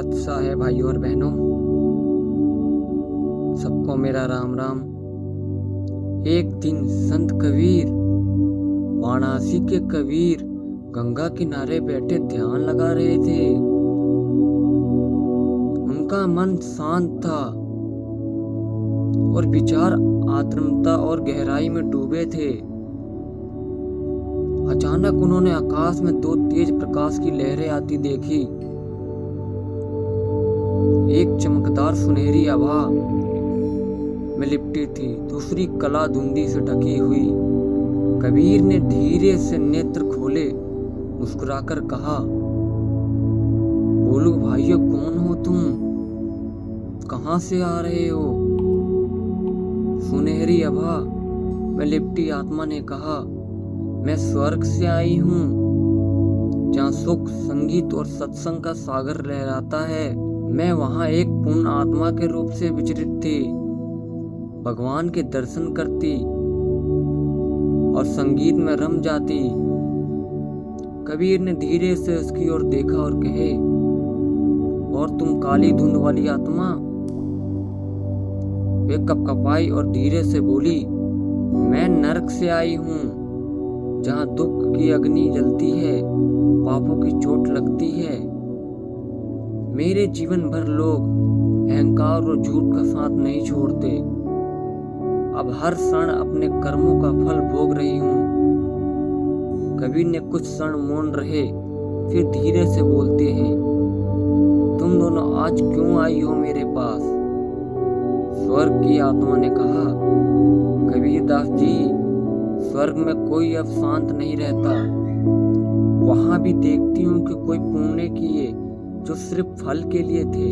सत्सा है भाइयों और बहनों, सबको मेरा राम राम। एक दिन संत कबीर, वाराणसी के कबीर गंगा किनारे बैठे ध्यान लगा रहे थे। उनका मन शांत था और विचार आत्मता और गहराई में डूबे थे। अचानक उन्होंने आकाश में दो तेज प्रकाश की लहरें आती देखी। एक चमकदार सुनहरी आभा में लिपटी थी, दूसरी कला धुंधी से ढकी हुई। कबीर ने धीरे से नेत्र खोले, मुस्कुराकर कहा, बोलो भाइयों, कौन हो तुम? कहां से आ रहे हो? सुनहरी आभा में लिपटी आत्मा ने कहा, मैं स्वर्ग से आई हूँ, जहाँ सुख, संगीत और सत्संग का सागर लहराता है। मैं वहाँ एक पूर्ण आत्मा के रूप से विचरित थी, भगवान के दर्शन करती और संगीत में रम जाती। कबीर ने धीरे से उसकी ओर देखा और कहे, और तुम काली धुंध वाली आत्मा? वे कपकपाई और धीरे से बोली, मैं नरक से आई हूँ, जहाँ दुख की अग्नि जलती है, पापों की चोट लगती है। मेरे जीवन भर लोग अहंकार और झूठ का साथ नहीं छोड़ते। अब हर क्षण अपने कर्मों का फल भोग रही हूँ। कबीर ने कुछ क्षण मौन रहे, फिर धीरे से बोलते हैं, तुम दोनों आज क्यों आई हो मेरे पास? स्वर्ग की आत्मा ने कहा, कबीर दास जी, स्वर्ग में कोई अब शांत नहीं रहता। वहां भी देखती हूँ कि कोई पुण्य किए जो सिर्फ फल के लिए थे,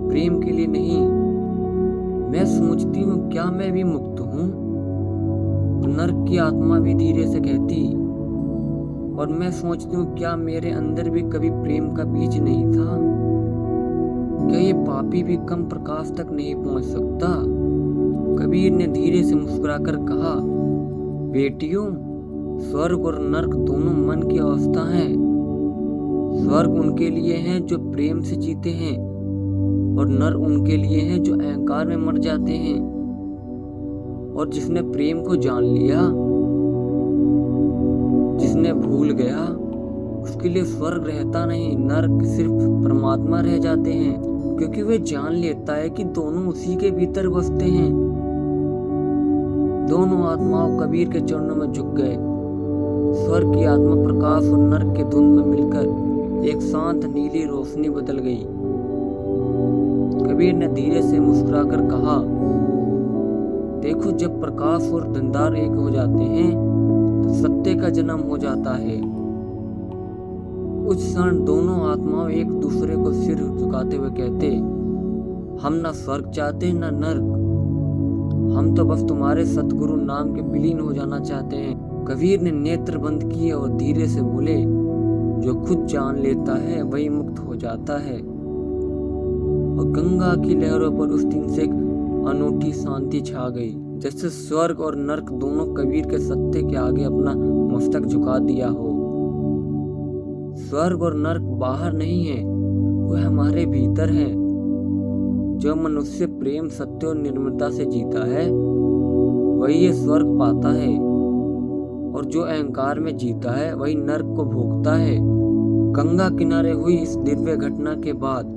प्रेम के लिए नहीं। मैं सोचती हूँ, क्या मैं भी मुक्त हूँ? नरक की आत्मा भी धीरे से कहती, और मैं सोचती हूँ, क्या मेरे अंदर भी कभी प्रेम का बीज नहीं था? क्या ये पापी भी कम प्रकाश तक नहीं पहुंच सकता? कबीर ने धीरे से मुस्कुराकर कहा, बेटियों, स्वर्ग और नरक दोनों मन की अवस्था है। स्वर्ग उनके लिए है जो प्रेम से जीते हैं, और नर उनके लिए है जो अहंकार में मर जाते हैं। और जिसने प्रेम को जान लिया, जिसने भूल गया, उसके लिए स्वर्ग रहता नहीं, नरक सिर्फ परमात्मा रह जाते हैं, क्योंकि वह जान लेता है कि दोनों उसी के भीतर बसते हैं। दोनों आत्माओं कबीर के चरणों में झुक गए। स्वर्ग की आत्मा प्रकाश और नरक के धुंध में मिलकर एक शांत नीली रोशनी बदल गई। कबीर ने धीरे से मुस्कुराकर कहा, देखो, जब प्रकाश और धंधार एक हो जाते हैं तो सत्य का जन्म हो जाता है। उस क्षण दोनों आत्माओं एक दूसरे को सिर झुकाते हुए कहते, हम ना स्वर्ग चाहते ना नरक, हम तो बस तुम्हारे सतगुरु नाम के विलीन हो जाना चाहते हैं। कबीर ने नेत्र बंद किए और धीरे से बोले, जो खुद जान लेता है वही मुक्त हो जाता है। और गंगा की लहरों पर उस दिन से एक अनूठी शांति छा गई, जैसे स्वर्ग और नरक दोनों कबीर के सत्य के आगे अपना मस्तक झुका दिया हो। स्वर्ग और नरक बाहर नहीं है, वह हमारे भीतर है। जो मनुष्य प्रेम, सत्य और निर्मलता से जीता है, वही ये स्वर्ग पाता है, और जो अहंकार में जीता है वही नरक को भोगता है। गंगा किनारे हुई इस दिव्य घटना के बाद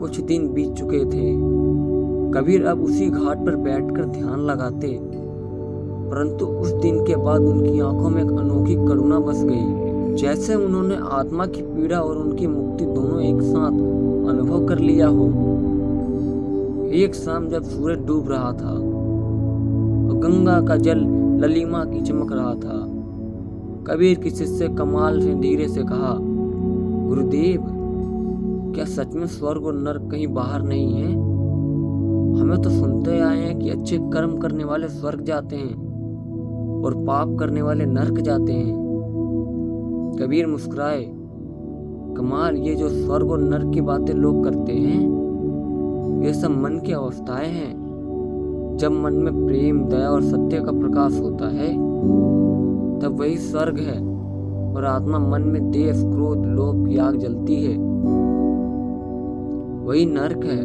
कुछ दिन बीत चुके थे। कबीर अब उसी घाट पर बैठकर ध्यान लगाते, परंतु उस दिन के बाद उनकी आंखों में एक अनोखी करुणा बस गई, जैसे उन्होंने आत्मा की पीड़ा और उनकी मुक्ति दोनों एक साथ अनुभव कर लिया हो। एक शाम जब सूरज डूब रहा था और गंगा का जल ललिमा की चमक रहा था, कबीर के शिष्य कमाल ने धीरे से कहा, गुरुदेव, क्या सच में स्वर्ग और नरक कहीं बाहर नहीं है? हमें तो सुनते आए हैं कि अच्छे कर्म करने वाले स्वर्ग जाते हैं और पाप करने वाले नरक जाते हैं। कबीर मुस्कुराए, कमाल, ये जो स्वर्ग और नरक की बातें लोग करते हैं, ये सब मन की अवस्थाएं हैं। जब मन में प्रेम, दया और सत्य का प्रकाश होता है, तब वही स्वर्ग है, और आत्मा मन में देश, क्रोध, लोभ की आग जलती है। वही नर्क है।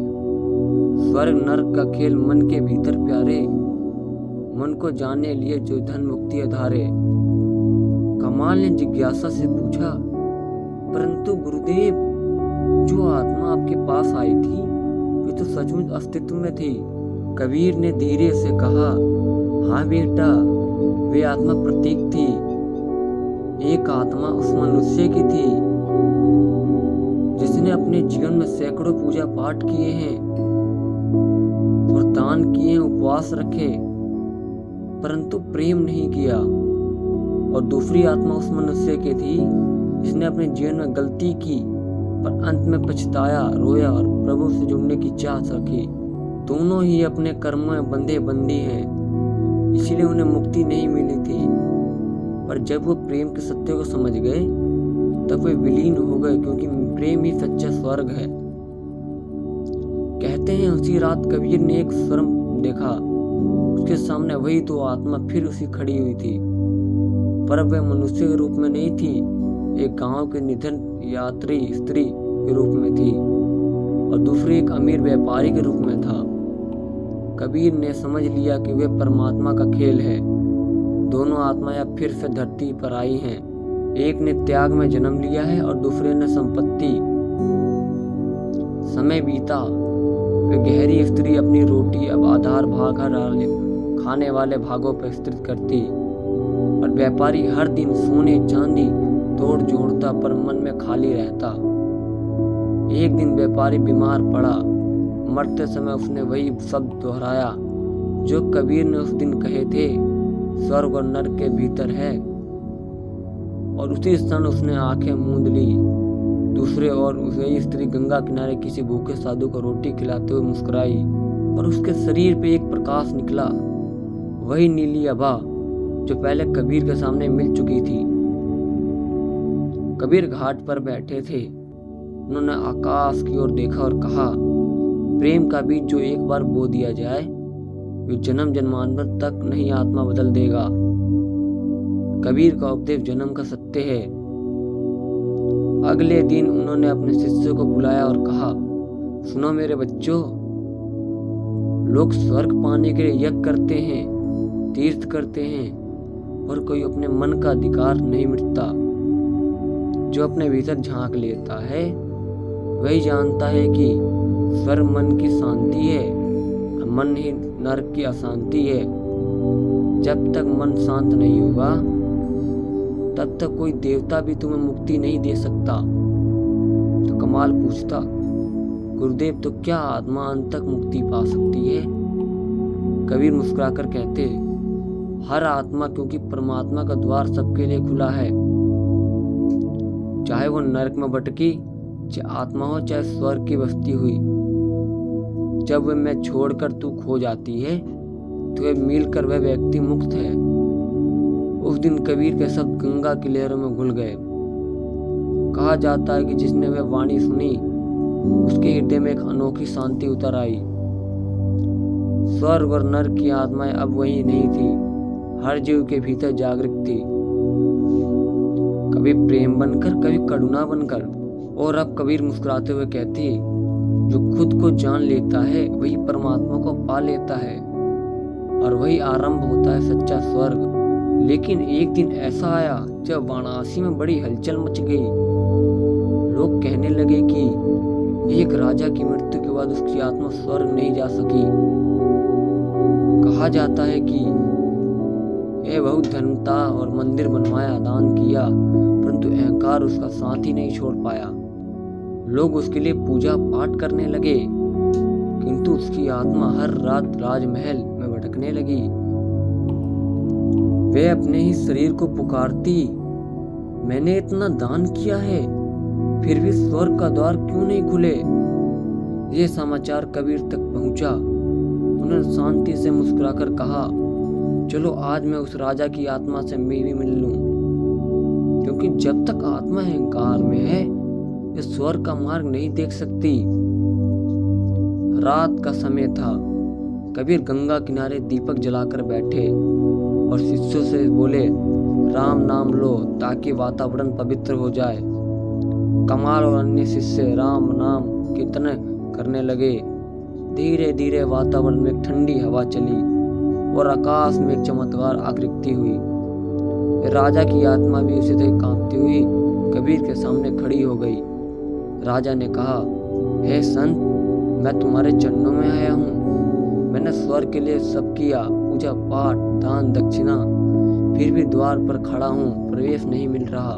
स्वर्ग नर्क का खेल मन के भीतर प्यारे, मन को जानने लिए जो धन मुक्ति आधारे। कमाल ने जिज्ञासा से पूछा, परंतु गुरुदेव, जो आत्मा आपके पास आई थी वे तो सचमुच अस्तित्व में थी। कबीर ने धीरे से कहा, हाँ बेटा, वे आत्मा प्रतीक थी। एक आत्मा उस मनुष्य की थी जिसने अपने जीवन में सैकड़ों पूजा पाठ किए हैं और दान किए, उपवास रखे, परंतु प्रेम नहीं किया। और दूसरी आत्मा उस मनुष्य की थी जिसने अपने जीवन में गलती की पर अंत में पछताया, रोया और प्रभु से जुड़ने की चाह रखी। दोनों ही अपने कर्मों में बंधे बंदी हैं, इसीलिए उन्हें मुक्ति नहीं मिली थी। पर जब वो प्रेम के सत्य को समझ गए तब वे विलीन हो गए, क्योंकि प्रेम ही सच्चा स्वर्ग है। कहते हैं उसी रात कबीर ने एक स्वयं देखा, उसके सामने वही दो आत्मा फिर उसी खड़ी हुई थी, पर अब वह मनुष्य के रूप में नहीं थी, एक गांव के निधन यात्री स्त्री के रूप में थी और दूसरी एक अमीर व्यापारी के रूप में था। कबीर ने समझ लिया कि वे परमात्मा का खेल है। दोनों आत्माएं फिर से धरती पर आई हैं। एक ने त्याग में जन्म लिया है और दूसरे ने संपत्ति। समय बीता, वे गहरी स्त्री अपनी रोटी अब आधार भाग खाने वाले भागों पर विस्तृत करती और व्यापारी हर दिन सोने चांदी तोड़ जोड़ता पर मन में खाली रहता। एक दिन व्यापारी बीमार पड़ा। मरते समय उसने वही शब्द दोहराया जो कबीर ने उस दिन कहे थे, स्वर्ग और नरक के भीतर है। और उसी क्षण उसने आंखें मूंद ली। दूसरे और वही स्त्री गंगा किनारे किसी भूखे साधु को रोटी खिलाते हुए मुस्कुराई और उसके शरीर पे एक प्रकाश निकला, वही नीली आभा जो पहले कबीर के सामने मिल चुकी थी। कबीर घाट पर बैठे थे। उन्होंने आकाश की ओर देखा और कहा, प्रेम का बीज जो एक बार बो दिया जाए वे जन्म जन्मांतर तक नहीं आत्मा बदल देगा। कबीर का उपदेश जन्म का सत्य है। अगले दिन उन्होंने अपने शिष्यों को बुलाया और कहा, सुनो मेरे बच्चों, लोग स्वर्ग पाने के लिए यज्ञ करते हैं, तीर्थ करते हैं, पर कोई अपने मन का अधिकार नहीं मिटता। जो अपने भीतर झांक लेता है वही जानता है कि स्वर्ग मन की शांति है, मन ही नरक की अशांति है। जब तक मन शांत नहीं होगा तब तक कोई देवता भी तुम्हें मुक्ति नहीं दे सकता। तो कमाल पूछता, गुरुदेव, तो क्या आत्मा अंत तक मुक्ति पा सकती है? कबीर मुस्कुराकर कहते, हर आत्मा, क्योंकि परमात्मा का द्वार सबके लिए खुला है। चाहे वो नरक में भटकी आत्मा हो, चाहे स्वर्ग की बस्ती हुई, जब वह मैं छोड़कर तू खो जाती है तो वह मिलकर वह व्यक्ति मुक्त है। उस दिन कबीर के शब्द गंगा की लहरों में घुल गए। कहा जाता है कि जिसने वह वाणी सुनी उसके हृदय में एक अनोखी शांति उतर आई। स्वर्ग और नरक की आत्माएं अब वही नहीं थी, हर जीव के भीतर जागृत थी, कभी प्रेम बनकर, कभी करुणा बनकर। और अब कबीर मुस्कुराते हुए कहती, जो खुद को जान लेता है वही परमात्मा को पा लेता है और वही आरंभ होता है सच्चा स्वर्ग। लेकिन एक दिन ऐसा आया जब वाराणसी में बड़ी हलचल मच गई। लोग कहने लगे कि एक राजा की मृत्यु के बाद उसकी आत्मा स्वर्ग नहीं जा सकी। कहा जाता है कि यह बहुत धन था और मंदिर बनवाया, दान किया, परंतु अहंकार उसका साथ ही नहीं छोड़ पाया। लोग उसके लिए पूजा पाठ करने लगे, किंतु उसकी आत्मा हर रात राजमहल में भटकने लगी। वे अपने ही शरीर को पुकारती, मैंने इतना दान किया है, फिर भी स्वर्ग का द्वार क्यों नहीं खुले? ये समाचार कबीर तक पहुंचा। उन्होंने शांति से मुस्कुराकर कहा, चलो आज मैं उस राजा की आत्मा से मैं भी मिल लूं, क्योंकि जब तक आत्मा अहंकार में है ये स्वर्ग का मार्ग नहीं देख सकती। रात का समय था। कबीर गंगा किनारे दीपक जलाकर बैठे और शिष्यों से बोले, राम नाम लो ताकि वातावरण पवित्र हो जाए। कमाल और अन्य शिष्य राम नाम कीर्तन करने लगे। धीरे धीरे वातावरण में एक ठंडी हवा चली और आकाश में एक चमत्कार आकृति हुई। राजा की आत्मा भी उसी तरह कांपती हुई कबीर के सामने खड़ी हो गई। राजा ने कहा, हे संत, मैं तुम्हारे चरणों में आया हूँ। मैंने स्वर्ग के लिए सब किया, पूजा पाठ, दान दक्षिणा, फिर भी द्वार पर खड़ा हूँ, प्रवेश नहीं मिल रहा।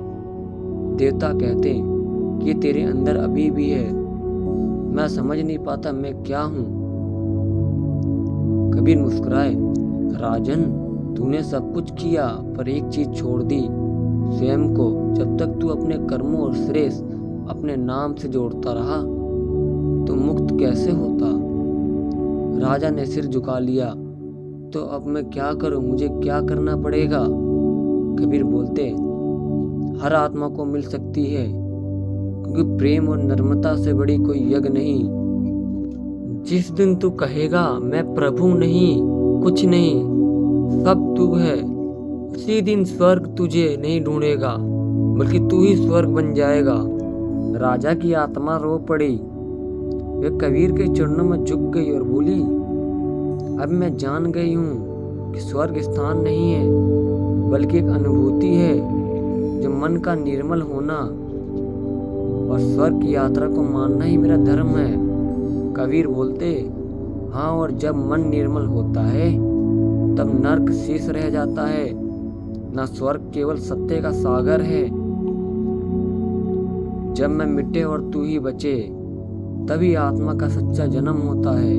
देवता कहते कि ये तेरे अंदर अभी भी है। मैं समझ नहीं पाता मैं क्या हूँ। कबीर मुस्कुराए, राजन, तूने सब कुछ किया पर एक चीज छोड़ दी, स्वयं को। जब तक तू अपने कर्मों और श्रेष्ठ अपने नाम से जोड़ता रहा तो मुक्त कैसे होता। राजा ने सिर झुका लिया। तो अब मैं क्या करूं, मुझे क्या करना पड़ेगा। कबीर बोलते, हर आत्मा को मिल सकती है, क्योंकि प्रेम और नम्रता से बड़ी कोई यज्ञ नहीं। जिस दिन तू कहेगा मैं प्रभु नहीं, कुछ नहीं, सब तू है, उसी दिन स्वर्ग तुझे नहीं ढूंढेगा, बल्कि तू ही स्वर्ग बन जाएगा। राजा की आत्मा रो पड़ी। वह कबीर के चरणों में झुक गई और बोली, अब मैं जान गई हूँ कि स्वर्ग स्थान नहीं है, बल्कि एक अनुभूति है जो मन का निर्मल होना, और स्वर्ग की यात्रा को मानना ही मेरा धर्म है। कबीर बोलते, हाँ, और जब मन निर्मल होता है तब नर्क शेष रह जाता है, न स्वर्ग केवल सत्य का सागर है। जब मैं मिटे और तू ही बचे, तभी आत्मा का सच्चा जन्म होता है।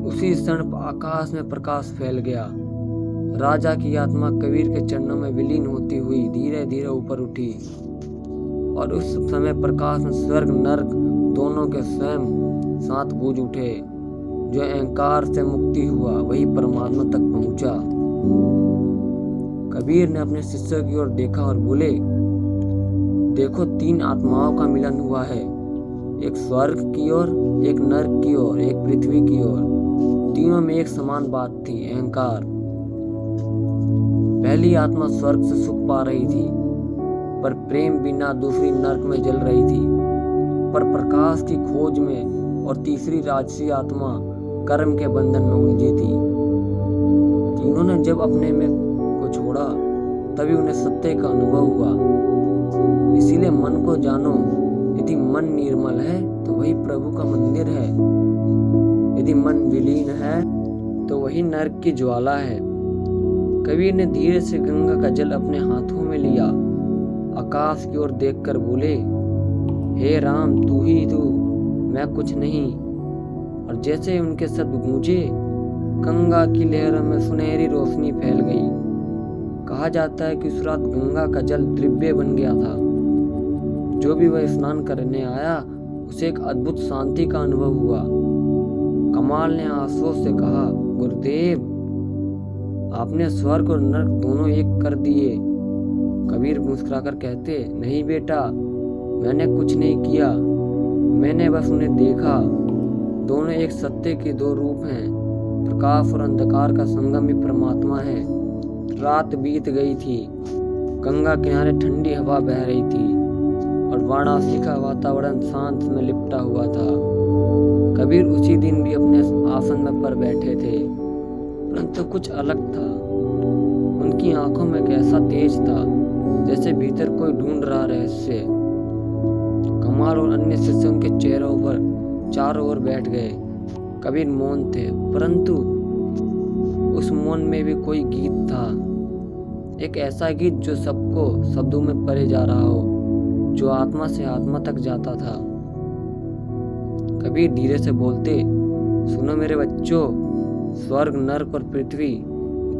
उसी क्षण आकाश में प्रकाश फैल गया। राजा की आत्मा कबीर के चरणों में विलीन होती हुई धीरे धीरे ऊपर उठी, और उस समय प्रकाश में स्वर्ग नर्क दोनों के स्वयं साथ गूंज उठे। जो अहंकार से मुक्ति हुआ वही परमात्मा तक पहुंचा। कबीर ने अपने शिष्य की ओर देखा और बोले, देखो, 3 आत्माओं का मिलन हुआ है, एक स्वर्ग की ओर, एक नर्क की ओर, एक पृथ्वी की ओर। तीनों में एक समान बात थी, अहंकार। पहली आत्मा स्वर्ग से सुख पा रही थी, पर प्रेम बिना दूसरी नर्क में जल रही थी, पर प्रकाश की खोज में। और तीसरी राजसी आत्मा कर्म के बंधन में उलझी थी। तीनों ने जब अपने में को छोड़ा, तभी उन्हें सत्य का अनुभव हुआ। इसीलिए मन को जानो। यदि मन निर्मल है तो वही प्रभु का मंदिर है, यदि मन विलीन है तो वही नरक की ज्वाला है। कबीर ने धीरे से गंगा का जल अपने हाथों में लिया, आकाश की ओर देखकर बोले, हे राम, तू ही तू, मैं कुछ नहीं। और जैसे ही उनके शब्द गूंजे, गंगा की लहरों में सुनहरी रोशनी फैल गई। कहा जाता है कि उस रात गंगा का जल दिव्य बन गया था। जो भी वह स्नान करने आया उसे एक अद्भुत शांति का अनुभव हुआ। कमाल ने आंसुओं से कहा, गुरुदेव, आपने स्वर्ग और नरक दोनों एक कर दिए। कबीर मुस्कुराकर कहते, नहीं बेटा, मैंने कुछ नहीं किया, मैंने बस उन्हें देखा। दोनों एक सत्य के 2 रूप हैं। प्रकाश और अंधकार का संगम ही परमात्मा है। रात बीत गई थी, गंगा किनारे ठंडी हवा बह रही थी और वाराणसी का वातावरण शांत में लिपटा हुआ था। कबीर उसी दिन भी अपने आसन में पर बैठे थे, परंतु कुछ अलग था। उनकी आंखों में एक ऐसा तेज था जैसे भीतर कोई ढूंढ रहा रहस्य। कमाल और अन्य शिष्य उनके चेहरों पर चारों ओर बैठ गए। कबीर मौन थे, परंतु उस मौन में भी कोई गीत था, एक ऐसा गीत जो सबको शब्दों में परे जा रहा हो, जो आत्मा से आत्मा तक जाता था। कबीर धीरे से बोलते, सुनो मेरे बच्चों, स्वर्ग, नरक और पृथ्वी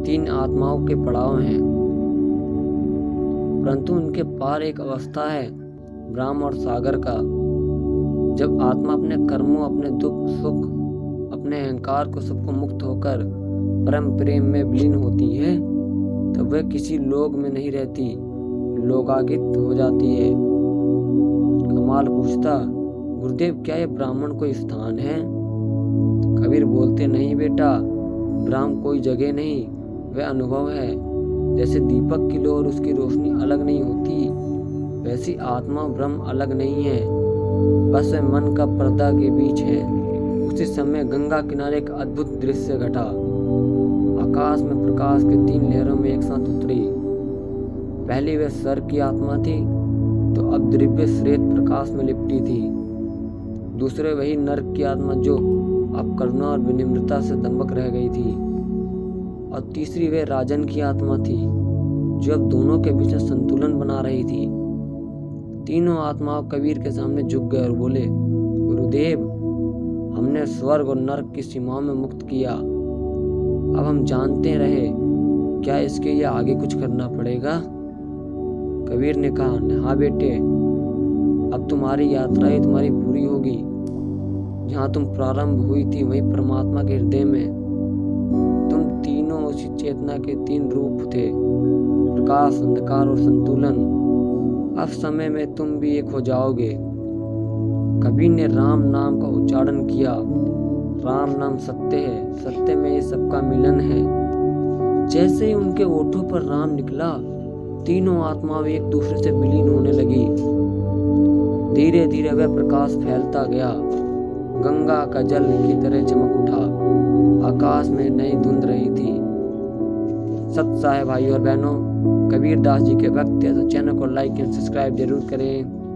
3 आत्माओं के पड़ाव हैं, परंतु उनके पार एक अवस्था है, ब्रह्म और सागर का। जब आत्मा अपने कर्मों, अपने दुख सुख, अपने अहंकार को सबको मुक्त होकर परम प्रेम में विलीन होती है, तब वह किसी लोक में नहीं रहती, लोकागित हो जाती है। कमाल पूछता, गुरुदेव, क्या यह ब्राह्मण कोई स्थान है? कबीर बोलते, नहीं बेटा, ब्राह्मण कोई जगह नहीं, वह अनुभव है। जैसे दीपक की लो और उसकी रोशनी अलग नहीं होती, वैसी आत्मा ब्रह्म अलग नहीं है। बस वह मन का पर्दा के बीच है। उसी समय गंगा किनारे एक अद्भुत दृश्य घटा। आकाश में प्रकाश के 3 लहरों में एक साथ उतरी। पहली वह स्वर्ग की आत्मा थी, तो अब दिव्य श्वेत प्रकाश में लिपटी थी। दूसरे वही नर्क की आत्मा, जो अब करुणा और विनम्रता से दंबक रह गई थी। और तीसरी वह राजन की आत्मा थी, जो अब दोनों के बीच में संतुलन बना रही थी। तीनों आत्माओं कबीर के सामने झुक गए और बोले, गुरुदेव, हमने स्वर्ग और नर्क की सीमाओं में मुक्त किया। अब हम जानते रहे, क्या इसके लिए आगे कुछ करना पड़ेगा? कबीर ने कहा, हाँ बेटे, अब तुम्हारी यात्रा ही तुम्हारी पूरी होगी। जहाँ तुम प्रारंभ हुई थी वही परमात्मा के हृदय में। तुम तीनों उसी चेतना के 3 रूप थे, प्रकाश, अंधकार और संतुलन। अब समय में तुम भी एक हो जाओगे। कबीर ने राम नाम का उच्चारण किया। राम नाम सत्य है, सत्य में ये सबका मिलन है। जैसे ही उनके ओठों पर राम निकला, तीनों आत्माएं एक दूसरे से विलीन होने लगी। धीरे धीरे वह प्रकाश फैलता गया। गंगा का जल की तरह चमक उठा। आकाश में नई धुंध रही थी। सत्य है भाइयों और बहनों, कबीर दास जी के भक्त है तो चैनल को लाइक एंड सब्सक्राइब जरूर करें।